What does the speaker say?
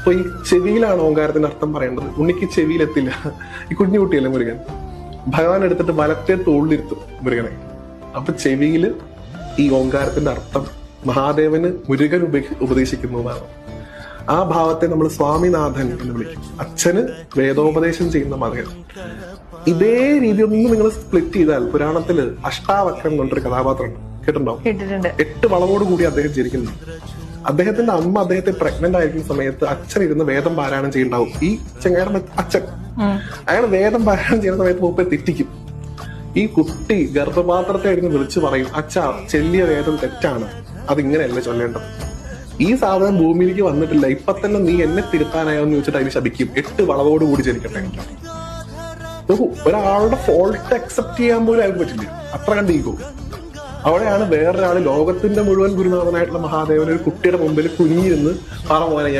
അപ്പൊ ഈ ചെവിയിലാണ് ഓങ്കാരത്തിന്റെ അർത്ഥം പറയേണ്ടത്. ഉണ്ണിക്ക് ചെവിയിലെത്തില്ല. ഈ കുഞ്ഞു കുട്ടിയല്ലേ മുരുകൻ. ഭഗവാൻ എടുത്തിട്ട് വലത്തെ തോളിലിരുത്തും മുരുകനെ. അപ്പൊ ചെവിയില് ഈ ഓങ്കാരത്തിന്റെ അർത്ഥം മഹാദേവന് മുരുകൻ ഉപദേശിക്കുന്നതാണ്. ആ ഭാവത്തെ നമ്മൾ സ്വാമിനാഥൻ എന്ന് വിളിക്കും. അച്ഛന് വേദോപദേശം ചെയ്യുന്ന മകൻ. ഇതേ രീതി ഒന്ന് നിങ്ങൾ സ്പ്ലിറ്റ് ചെയ്താൽ പുരാണത്തില് അഷ്ടാവക്രം കൊണ്ടൊരു കഥാപാത്രമുണ്ട്, കേട്ടിട്ടുണ്ടാവും. 8 വളവോട് കൂടി അദ്ദേഹം ജനിക്കുന്നു. അദ്ദേഹത്തിന്റെ അമ്മ അദ്ദേഹത്തെ പ്രഗ്നന്റ് ആയിരിക്കുന്ന സമയത്ത് അച്ഛൻ ഇരുന്ന് വേദം പാരായണം ചെയ്യുന്നുണ്ടാവും. ഈ ചെങ്ങായുടെ അച്ഛൻ അയാൾ വേദം പാരായണം ചെയ്യുന്ന സമയത്ത് മൂപ്പെ തെറ്റിക്കും. ഈ കുട്ടി ഗർഭപാത്രത്തെ ഇരുന്ന് വിളിച്ചു പറയും, അച്ഛാ ചെല്ലിയ വേദം തെറ്റാണ്, അതിങ്ങനെയല്ല ചൊല്ലേണ്ടത്. ഈ സാധനം ഭൂമിയിലേക്ക് വന്നിട്ടില്ല, ഇപ്പൊ തന്നെ നീ എന്നെ തിരുത്താനായോ എന്ന് ചോദിച്ചിട്ട് അതിന് ശപിക്കും. 8 വളവോട് കൂടി ജനിക്കട്ടെ. ഒരാളുടെ ഫോൾട്ട് അക്സെപ്റ്റ് ചെയ്യാൻ പോലും അയാൾക്ക് പറ്റില്ല, അത്ര കണ്ട് ഈഗോ. അവിടെയാണ് വേറൊരാള് ലോകത്തിന്റെ മുഴുവൻ ഗുരുനാഥനായിട്ടുള്ള മഹാദേവൻ ഒരു കുട്ടിയുടെ മുമ്പിൽ കുനിയിരുന്ന് പറ മോനെ